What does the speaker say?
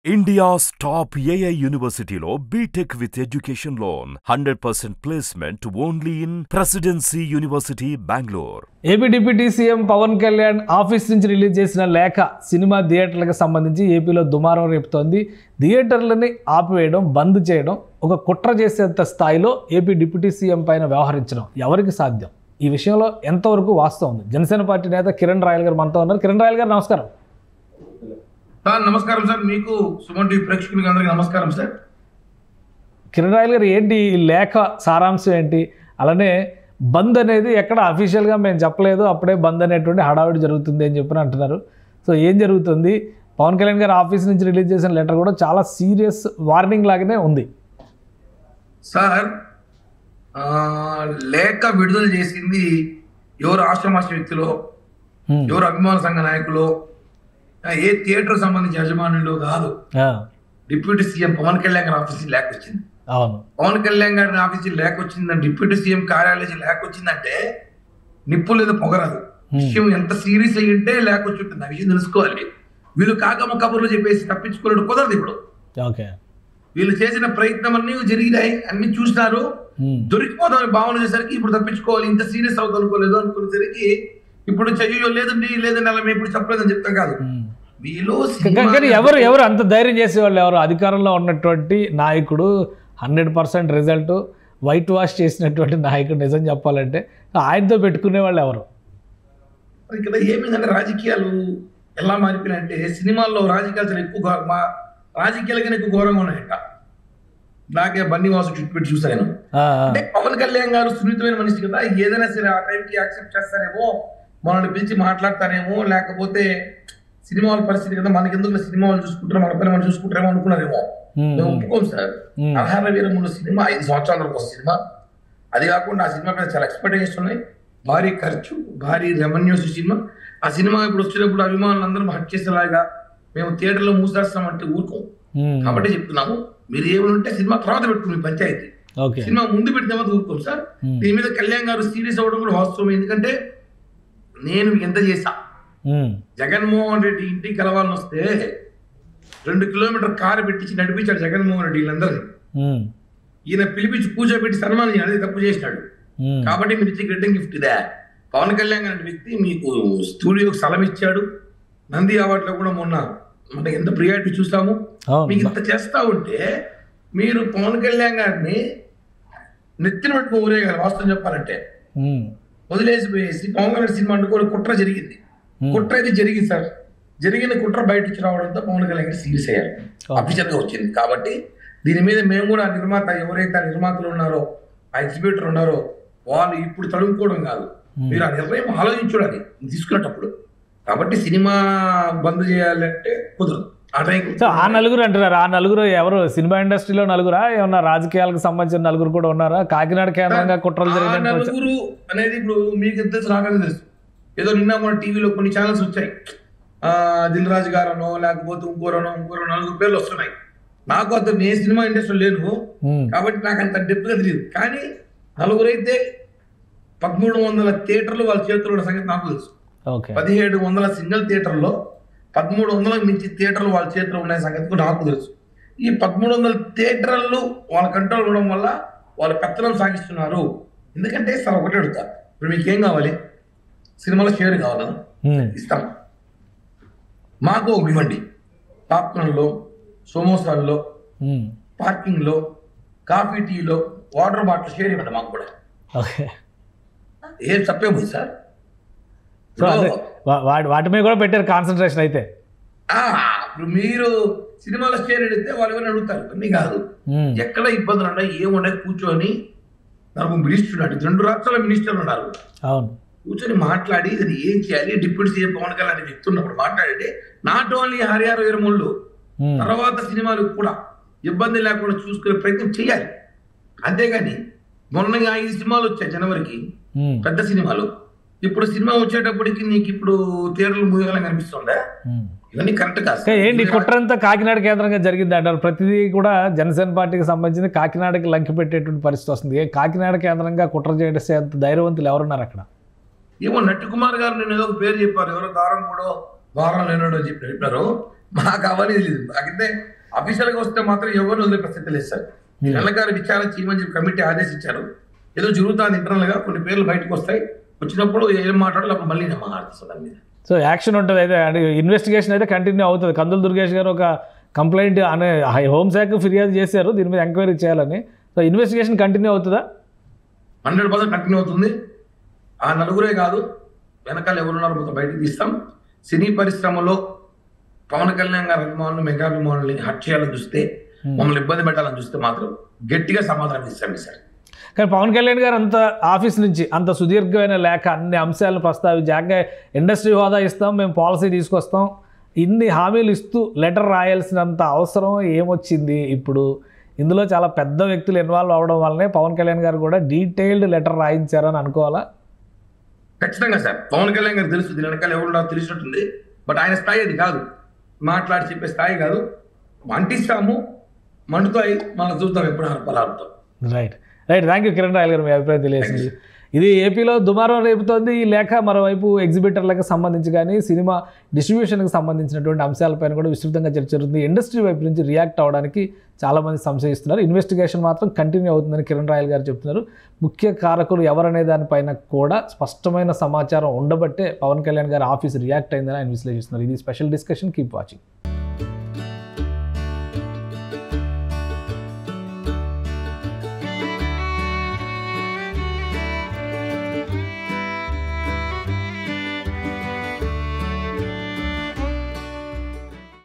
India's top AI university లో BTech with education loan, 100% placement only in Presidency University, Bangalore. AP deputy CM Pawan Kalyan office నుంచి release చేసిన లేఖ cinema థియేటర్లకు సంబంధించి ఏపీలో దుమారం రేపుతోంది. థియేటర్లని ఆపివేయడం, బంద్ చేయడం ఒక కుట్ర చేసేంత స్థాయిలో ఏపీ డిప్యూటీ సీఎం పైన వ్యవహరించడం ఎవరికి సాధ్యం? ఈ విషయంలో ఎంతవరకు వాస్తవం ఉంది? జనసేన పార్టీ నేత కిరణ్ రాయల్ గారు మనతో ఉన్నారు. కిరణ్ రాయల్ గారు నమస్కారం. నమస్కారం సార్, మీకు సుమన్ టీవీ ప్రేక్షకులకి అందరికీ నమస్కారం సార్. కిరణ్ రాయల్ గారు, ఏంటి ఈ లేఖ సారాంశం ఏంటి? అలానే బంద్ అనేది ఎక్కడ అఫీషియల్గా మేము చెప్పలేదు, అప్పుడే బంద్ అనేటువంటి హడావిడి జరుగుతుంది అని చెప్పి అంటున్నారు. సో ఏం జరుగుతుంది? పవన్ కళ్యాణ్ గారు ఆఫీస్ నుంచి రిలీజ్ చేసిన లెటర్ కూడా చాలా సీరియస్ వార్నింగ్ లాగానే ఉంది సార్. లేఖ విడుదల చేసింది ఎవరు ఆశ్రమాష వ్యక్తులు, ఎవరు అభిమాన సంఘ నాయకులు, ఏ థియేటర్ సంబంధించిన యజమానులు కాదు. డిప్యూటీ సీఎం పవన్ కళ్యాణ్ గారి ఆఫీస్ లేఖ వచ్చింది. పవన్ కళ్యాణ్ గారి ఆఫీస్ లేఖ వచ్చిందంటే, డిప్యూటీ సీఎం కార్యాలయం లేఖ వచ్చిందంటే నిప్పు లేదా పొగరాదు. విషయం ఎంత సీరియస్ అయ్యి ఉంటే లేఖ వచ్చి ఉంటుంది. ఆ విషయం తెలుసుకోవాలి. వీళ్ళు కాకమ్మ కబుర్లు చెప్పేసి తప్పించుకోవడం కుదరదు. ఇప్పుడు వీళ్ళు చేసిన ప్రయత్నం అన్ని జరిగినాయి, అన్ని చూసినారు. దొరికిపోతామని భావన చేసరికి ఇప్పుడు తప్పించుకోవాలి, ఇంత సీరియస్ అవుతుంది అనుకోలేదు. అనుకునేసరికి ఇప్పుడు చెయ్యో లేదండి అలా మేము ఇప్పుడు చెప్పలేదని చెప్తాం కాదు. వీళ్ళు ఎవరు అంత ధైర్యం చేసేవాళ్ళు ఎవరు? అధికారంలో ఉన్నటువంటి నాయకుడు 100% రిజల్ట్ వైట్ వాష్ చేసినటువంటి నాయకుడు, నిజం చెప్పాలంటే ఆయనతో పెట్టుకునే వాళ్ళు ఎవరు? ఇక్కడ ఏమైందంటే, రాజకీయాలు ఎలా మారిపోయినాయంటే, సినిమాల్లో రాజకీయాలు ఎక్కువ రాజకీయాలకైనా ఎక్కువ ఘోరంగా ఉన్నాయంట. నాకే బన్నీవాసు చుట్టుపెట్టి చూసాను. అంటే పవన్ కళ్యాణ్ గారు సున్నితమైన మనిషి కదా, ఏదైనా సరే ఆ టైంకి యాక్సెప్ట్ చేస్తారేమో, మనల్ని పిలిచి మాట్లాడతారేమో, లేకపోతే సినిమా వాళ్ళ పరిస్థితి కదా, మనకి ఎందుకు సినిమా వాళ్ళు చూసుకుంటారో మన పని మనం చూసుకుంటారేమో అనుకున్నారేమో. మేము ఒప్పుకోం సార్. ఆహార వీరముల సినిమా 5 సంవత్సరాలకు ఒక సినిమా. అది కాకుండా ఆ సినిమా మీద చాలా ఎక్స్పెక్టేషన్స్ ఉన్నాయి. భారీ ఖర్చు, భారీ రెవెన్యూస్ సినిమా. ఆ సినిమా ఇప్పుడు వచ్చేటప్పుడు అభిమానులు అందరూ హట్ చేసేలాగా మేము థియేటర్లో మూసేస్తామంటే ఊరుకోం. కాబట్టి చెప్తున్నాము, మీరు ఏమంటే సినిమా తర్వాత పెట్టుకుని పంచాయతీ, సినిమా ముందు పెట్టిన ఊరుకోం సార్. దీని మీద కళ్యాణ్ గారు సీరియస్ అవ్వడం కూడా వాస్తవం. ఎందుకంటే నేను ఎంత చేశా, జగన్మోహన్ రెడ్డి ఇంటికి కలవాలని వస్తే 2 కిలోమీటర్ కారు పెట్టించి నడిపించాడు జగన్మోహన్ రెడ్డి వీళ్ళందరినీ. ఈయన పిలిపించి కూర్చోబెట్టి సన్మానం చేయాలి, తప్పు చేసినాడు. కాబట్టి మీరు ఇచ్చే రిటర్న్ గిఫ్ట్ ఇదే. పవన్ కళ్యాణ్ గారి వ్యక్తి మీకు స్టూడియోకి స్థలం ఇచ్చాడు. నంది అవార్డులో కూడా మొన్న మనకి ఎంత ప్రియారిటీ చూసాము. మీకు ఇంత చేస్తా ఉంటే మీరు పవన్ కళ్యాణ్ గారిని నెత్తిన పెట్టుకుని ఊరేగాలి. వాస్తవం చెప్పాలంటే వదిలేసిపోయేసి పవన్ కళ్యాణ్ సినిమా అనుకో కుట్ర జరిగింది. కుట్ర అయితే జరిగింది సార్. జరిగిన కుట్ర బయట వచ్చి రావడంతో పవన్ కళ్యాణ్ గారు సీరియస్ అయ్యారు. అఫీషియల్ గా వచ్చింది. కాబట్టి దీని మీద మేము కూడా నిర్మాత, ఎవరైతే ఆ నిర్మాతలు ఉన్నారో, ఆ ఎగ్జిబ్యూటర్ ఉన్నారో, వాళ్ళు ఇప్పుడు తడుముకోవడం కాదు, మీరు ఆ నిర్ణయం ఆలోచించాలి తీసుకునేటప్పుడు. కాబట్టి సినిమా బంద్ చేయాలంటే కుదరదు. ఆ నలుగురు అంటున్నారు. ఆ నలుగురు ఎవరు? సినిమా ఇండస్ట్రీలో నలుగురా, ఏమన్నా రాజకీయాలకు సంబంధించిన నలుగురు కూడా ఉన్నారా? కాకినాడ కేంద్రంగా కుట్రలు జరిగిన నలుగురు అనేది ఇప్పుడు మీకు తెలుసు, నాకనే తెలుసు. ఏదో నిన్న మన టీవీలో కొన్ని ఛానల్స్ వచ్చాయి, దిల్ రాజు గారనో లేకపోతే ఇంకోరో నలుగురు పేర్లు వస్తున్నాయి. నాకు అంత, నేను సినిమా ఇండస్ట్రీలో లేను కాబట్టి నాకు అంత డెప్త్ గా తెలియదు. కానీ నలుగురైతే 1300 థియేటర్లు వాళ్ళ చేతుల్లో ఉన్న సంగతి నాకు తెలుసు. 1700 సింగిల్ థియేటర్లో 1300 మించి థియేటర్లు వాళ్ళ చేతిలో ఉన్న సంగతి నాకు తెలుసు. ఈ 1300 థియేటర్లు వాళ్ళ కంట్రోల్ ఉండడం వల్ల వాళ్ళు పెత్తనం సాగిస్తున్నారు. ఎందుకంటే సార్ ఒకటే అడుగుతారు, ఇప్పుడు మీకు ఏం కావాలి? సినిమాలో షేర్ కావాలా? ఇస్తాం. మాకు ఇవ్వండి. పాప్కార్న్లో, సమోసాల్లో, పార్కింగ్లో, కాఫీ టీలో, వాటర్ బాటిల్ షేర్ ఇవ్వండి మాకు కూడా. ఏం తప్పేమో సార్. వాటి మీద కూడా పెట్టారు కాన్సన్ట్రేషన్. అయితే ఇప్పుడు మీరు సినిమాలో షేర్ అడిగితే వాళ్ళు ఎవరైనా అడుగుతారు, అన్నీ కాదు. ఎక్కడ ఇబ్బందులు ఉన్నాయి, ఏమున్నాయి కూర్చొని, నాకు మినిస్టర్ 2 రాష్ట్రాల మినిస్టర్లు ఉన్నారు, కూర్చొని మాట్లాడి ఇది ఏం చేయాలి. డిప్యూటీ సీఎం పవన్ కళ్యాణ్ చెప్తున్నప్పుడు మాట్లాడితే నాట్ ఓన్లీ హరియార వీరముళ్ళు, తర్వాత సినిమాలు కూడా ఇబ్బంది లేకుండా చూసుకునే ప్రయత్నం చేయాలి. అంతేగాని మొన్న 5 సినిమాలు వచ్చాయి జనవరికి, పెద్ద సినిమాలు. ఇప్పుడు సినిమా వచ్చేటప్పటికి నీకు ఇప్పుడు థియేటర్లు మూయగలని కనిపిస్తుందా? ఇవన్నీ కరెక్ట్ కాదు. ఏంటి కుట్రంతా కాకినాడ కేంద్రంగా జరిగింది అంటారు. ప్రతిదీ కూడా జనసేన పార్టీకి సంబంధించి కాకినాడకి లంకి పెట్టేటువంటి పరిస్థితి వస్తుంది. కాకినాడ కేంద్రంగా కుట్ర చేసే అంత ధైర్యవంతులు ఎవరున్నారు అక్కడ? ఏమో నట్టు కుమార్ గారు నేను ఏదో పేరు చెప్పారు, ఎవరో దారం కూడా వారం లేనాడు అని చెప్పారు. మాకు అవన్నీ తెలియదు. నాకైతే అఫీషియల్ గా వస్తే మాత్రం ఎవరిని వదిలే ప్రసక్తి లేదు సార్. కిరణ్ గారు విచారణ చేయమని చెప్పి కమిటీ ఆదేశించారు. ఏదో జరుగుతుంది ఇంటర్నల్ గా, కొన్ని పేర్లు బయటకు వస్తాయి, వచ్చినప్పుడు ఏం మాట్లాడాలి అప్పుడు మళ్ళీ నేను మాట్లాడుతాను దాని మీద. సో యాక్షన్ ఉంటుంది అయితే, అంటే ఇన్వెస్టిగేషన్ అయితే కంటిన్యూ అవుతుంది. కందుల దుర్గేష్ గారు ఒక కంప్లైంట్ అనే హోంశాఖ ఫిర్యాదు చేశారు దీని మీద ఎంక్వైరీ చేయాలని. సో ఇన్వెస్టిగేషన్ కంటిన్యూ అవుతుందా? 100% కంటిన్యూ అవుతుంది. ఆ నలుగురే కాదు, వెనకాల ఎవరున్నారు మొత్తం బయటకు తీస్తాం. సినీ పరిశ్రమలో పవన్ కళ్యాణ్ గారి అభిమానులు, మెగా అభిమానుల్ని హత్య చేయాలని చూస్తే, మమ్మల్ని ఇబ్బంది పెట్టాలని చూస్తే మాత్రం గట్టిగా సమాధానం ఇస్తాండి సార్. కానీ పవన్ కళ్యాణ్ గారు అంత ఆఫీస్ నుంచి అంత సుదీర్ఘమైన లేఖ అన్ని అంశాలను ప్రస్తావించాక ఇండస్ట్రీ హోదా ఇస్తాం, మేము పాలసీ తీసుకొస్తాం, ఇన్ని హామీలు ఇస్తూ లెటర్ రాయాల్సినంత అవసరం ఏమొచ్చింది? ఇప్పుడు ఇందులో చాలా పెద్ద వ్యక్తులు ఇన్వాల్వ్ అవ్వడం వల్లనే పవన్ కళ్యాణ్ గారు కూడా డీటెయిల్డ్ లెటర్ రాయించారని అనుకోవాలా? ఖచ్చితంగా సార్. పవన్ కళ్యాణ్ గారు తెలుసు, దీని వెనకాల ఎవరు తెలిసినట్టుంది. బట్ ఆయన స్థాయి అది కాదు, మాట్లాడి చెప్పే స్థాయి కాదు. అంటిస్తాము, మండుతాయి, మళ్ళీ చూద్దాం ఎప్పుడు పలాడుతాం. Right right thank you Kiran Royal garu, మీ అభిప్రాయం తెలియజేసింది. ఇది ఏపీలో దుమారం రేపుతోంది ఈ లేఖ. మరోవైపు ఎగ్జిబిటర్లకు సంబంధించి కానీ సినిమా డిస్ట్రిబ్యూషన్కి సంబంధించినటువంటి అంశాలపైన కూడా విస్తృతంగా చర్చ జరుగుతుంది. ఇండస్ట్రీ వైపు నుంచి రియాక్ట్ అవ్వడానికి చాలామంది సంశయిస్తున్నారు. ఇన్వెస్టిగేషన్ మాత్రం కంటిన్యూ అవుతుందని కిరణ్ రాయల్ గారు చెప్తున్నారు. ముఖ్య కారకులు ఎవరనే దానిపైన కూడా స్పష్టమైన సమాచారం ఉండబట్టే పవన్ కళ్యాణ్ గారి ఆఫీస్ రియాక్ట్ అయిందని ఆయన విశ్లేషిస్తున్నారు. ఇది స్పెషల్ డిస్కషన్. Keep watching.